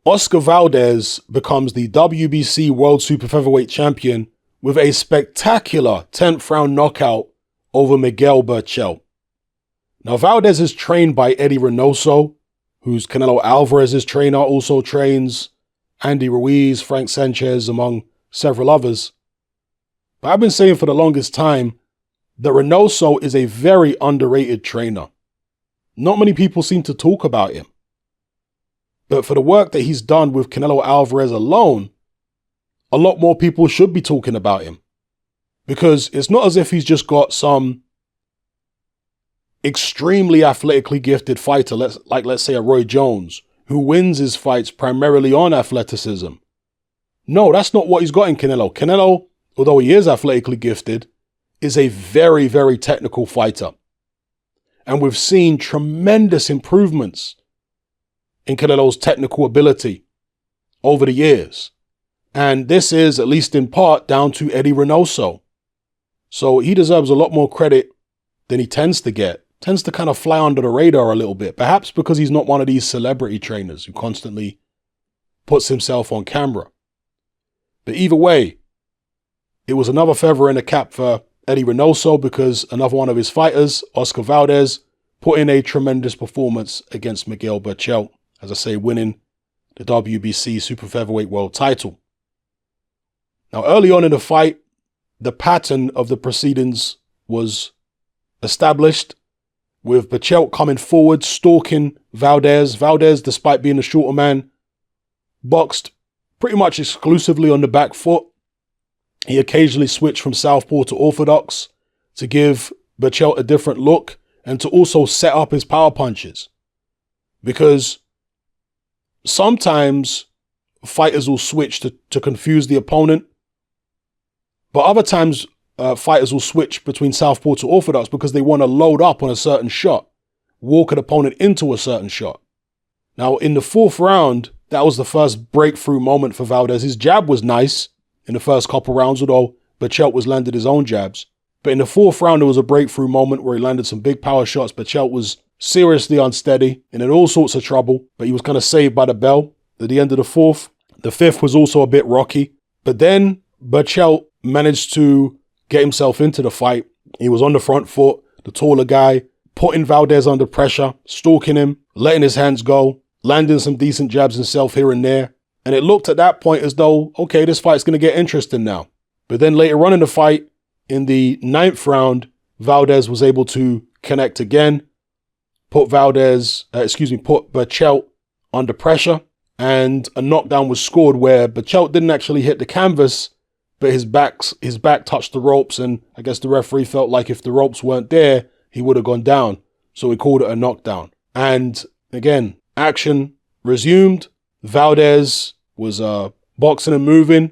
Oscar Valdez becomes the WBC World Super Featherweight Champion with a spectacular 10th round knockout over Miguel Berchelt. Now, Valdez is trained by Eddie Reynoso, who's Canelo Alvarez's trainer, also trains Andy Ruiz, Frank Sanchez, among several others. But I've been saying for the longest time that Reynoso is a very underrated trainer. Not many people seem to talk about him. But for the work that he's done with Canelo Alvarez alone, a lot more people should be talking about him. Because it's not as if he's just got some extremely athletically gifted fighter, let's say a Roy Jones, who wins his fights primarily on athleticism. No, that's not what he's got in Canelo. Canelo, although he is athletically gifted, is a very, very technical fighter. And we've seen tremendous improvements in Canelo's technical ability over the years. And this is, at least in part, down to Eddie Reynoso. So he deserves a lot more credit than he tends to get. Tends to kind of fly under the radar a little bit, perhaps because he's not one of these celebrity trainers who constantly puts himself on camera. But either way, it was another feather in the cap for Eddie Reynoso because another one of his fighters, Oscar Valdez, put in a tremendous performance against Miguel Berchelt, as I say, winning the WBC Super Featherweight World title. Now, early on in the fight, the pattern of the proceedings was established, with Berchelt coming forward, stalking Valdez. Valdez, despite being a shorter man, boxed pretty much exclusively on the back foot. He occasionally switched from southpaw to orthodox to give Berchelt a different look and to also set up his power punches. Because sometimes fighters will switch to confuse the opponent, but other times fighters will switch between southpaw to orthodox because they want to load up on a certain shot, walk an opponent into a certain shot. Now, in the fourth round, that was the first breakthrough moment for Valdez. His jab was nice in the first couple rounds, although Berchelt was landed his own jabs. But in the fourth round, there was a breakthrough moment where he landed some big power shots. Berchelt was seriously unsteady and in all sorts of trouble, but he was kind of saved by the bell at the end of the fourth. The fifth was also a bit rocky. But then Berchelt managed to get himself into the fight. He was on the front foot, the taller guy, putting Valdez under pressure, stalking him, letting his hands go, landing some decent jabs himself here and there. And it looked at that point as though, okay, this fight's going to get interesting now. But then later on in the fight, in the ninth round, Valdez was able to connect again, put Berchelt under pressure, and a knockdown was scored where Berchelt didn't actually hit the canvas, but his back touched the ropes, and I guess the referee felt like if the ropes weren't there, he would have gone down. So he called it a knockdown. And again, action resumed. Valdez was boxing and moving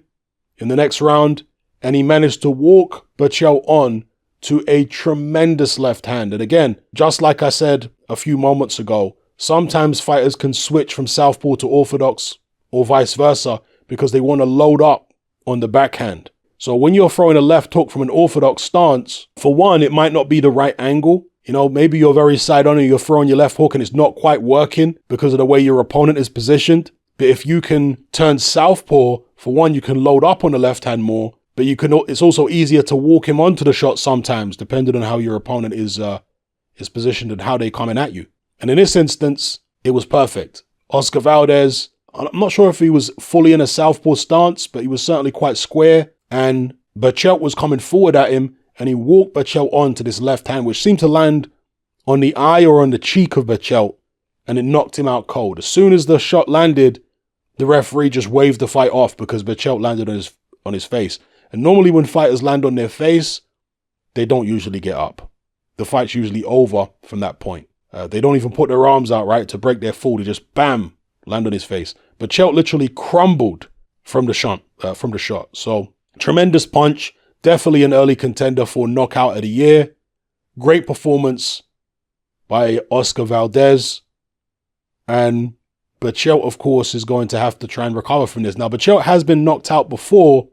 in the next round, and he managed to walk Berchelt on to a tremendous left hand. And again, just like I said a few moments ago, sometimes fighters can switch from southpaw to orthodox or vice versa because they want to load up on the backhand. So when you're throwing a left hook from an orthodox stance, for one, it might not be the right angle. You know, maybe you're very side on and you're throwing your left hook and it's not quite working because of the way your opponent is positioned. But if you can turn southpaw, for one, you can load up on the left hand more, but it's also easier to walk him onto the shot sometimes, depending on how your opponent is positioned and how they're coming at you. And in this instance, it was perfect. Oscar Valdez, I'm not sure if he was fully in a southpaw stance, but he was certainly quite square. And Berchelt was coming forward at him, and he walked Berchelt on to this left hand, which seemed to land on the eye or on the cheek of Berchelt, and it knocked him out cold. As soon as the shot landed, the referee just waved the fight off because Berchelt landed on his face. And normally when fighters land on their face, they don't usually get up. The fight's usually over from that point. They don't even put their arms out, right, to break their fall. They just, bam, land on his face. Berchelt literally crumbled from the shot. So, tremendous punch. Definitely an early contender for knockout of the year. Great performance by Oscar Valdez. And Berchelt, of course, is going to have to try and recover from this. Now, Berchelt has been knocked out before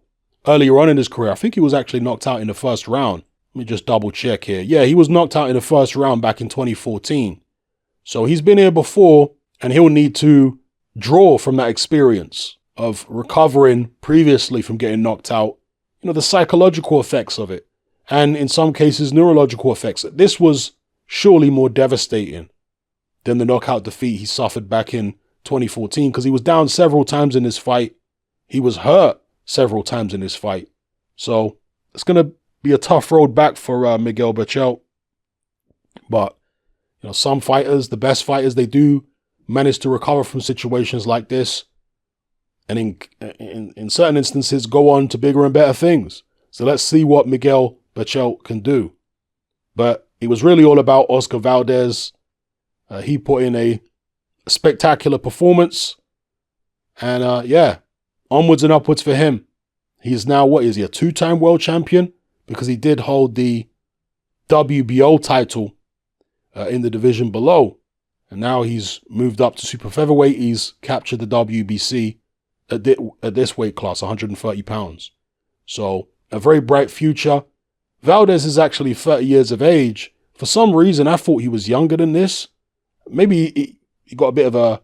earlier on in his career. I think he was actually knocked out in the first round. Let me just double check here. Yeah, he was knocked out in the first round back in 2014. So he's been here before, and he'll need to draw from that experience of recovering previously from getting knocked out, the psychological effects of it, and in some cases, neurological effects. This was surely more devastating than the knockout defeat he suffered back in 2014, because he was down several times in this fight. He was hurt several times in this fight. So it's going to be a tough road back for Miguel Berchelt. But, some fighters, the best fighters, they do manage to recover from situations like this. And in certain instances, go on to bigger and better things. So let's see what Miguel Berchelt can do. But it was really all about Oscar Valdez. He put in a spectacular performance. And onwards and upwards for him. He's now, what is he, a 2-time world champion? Because he did hold the WBO title in the division below. And now he's moved up to super featherweight. He's captured the WBC at this weight class, 130 pounds. So a very bright future. Valdez is actually 30 years of age. For some reason, I thought he was younger than this. Maybe he got a bit of a,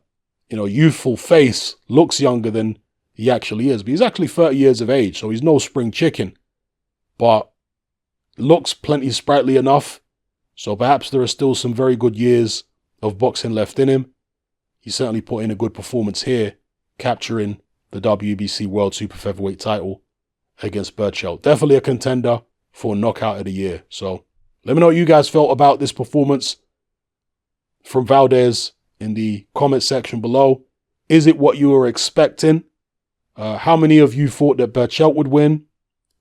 youthful face, looks younger than he actually is. But he's actually 30 years of age, so he's no spring chicken. But looks plenty sprightly enough. So perhaps there are still some very good years of boxing left in him. He certainly put in a good performance here, capturing the WBC World Super Featherweight title against Berchelt. Definitely a contender for knockout of the year. So let me know what you guys felt about this performance from Valdez in the comment section below. Is it what you were expecting? How many of you thought that Berchelt would win?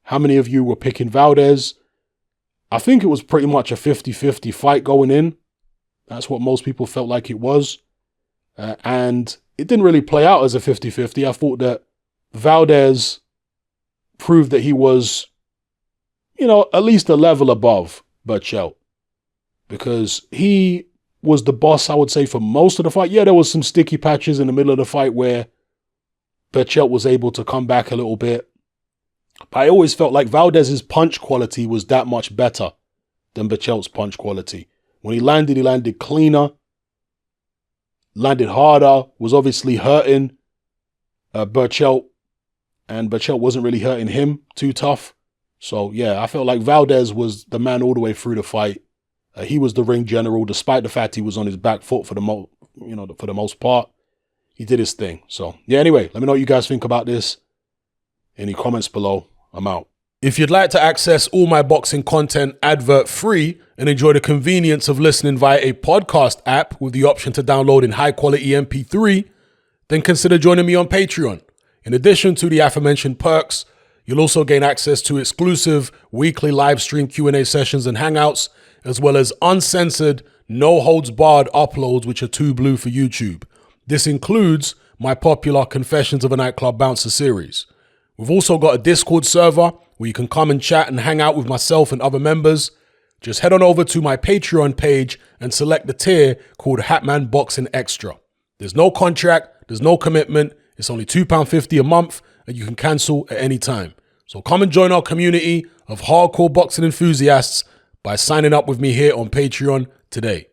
How many of you were picking Valdez? I think it was pretty much a 50-50 fight going in. That's what most people felt like it was. And it didn't really play out as a 50-50. I thought that Valdez proved that he was, at least a level above Berchelt. Because he was the boss, I would say, for most of the fight. Yeah, there was some sticky patches in the middle of the fight where Berchelt was able to come back a little bit. But I always felt like Valdez's punch quality was that much better than Berchelt's punch quality. When he landed cleaner, landed harder, was obviously hurting Berchelt, and Berchelt wasn't really hurting him too tough. So yeah, I felt like Valdez was the man all the way through the fight. He was the ring general, despite the fact he was on his back foot for the most part. He did his thing. So yeah, anyway, let me know what you guys think about this in the comments below. I'm out. If you'd like to access all my boxing content advert-free and enjoy the convenience of listening via a podcast app with the option to download in high-quality MP3, then consider joining me on Patreon. In addition to the aforementioned perks, you'll also gain access to exclusive weekly live stream Q&A sessions and hangouts, as well as uncensored, no-holds-barred uploads which are too blue for YouTube. This includes my popular Confessions of a Nightclub Bouncer series. We've also got a Discord server where you can come and chat and hang out with myself and other members. Just head on over to my Patreon page and select the tier called Hatman Boxing Extra. There's no contract, there's no commitment, it's only £2.50 a month and you can cancel at any time. So come and join our community of hardcore boxing enthusiasts by signing up with me here on Patreon today.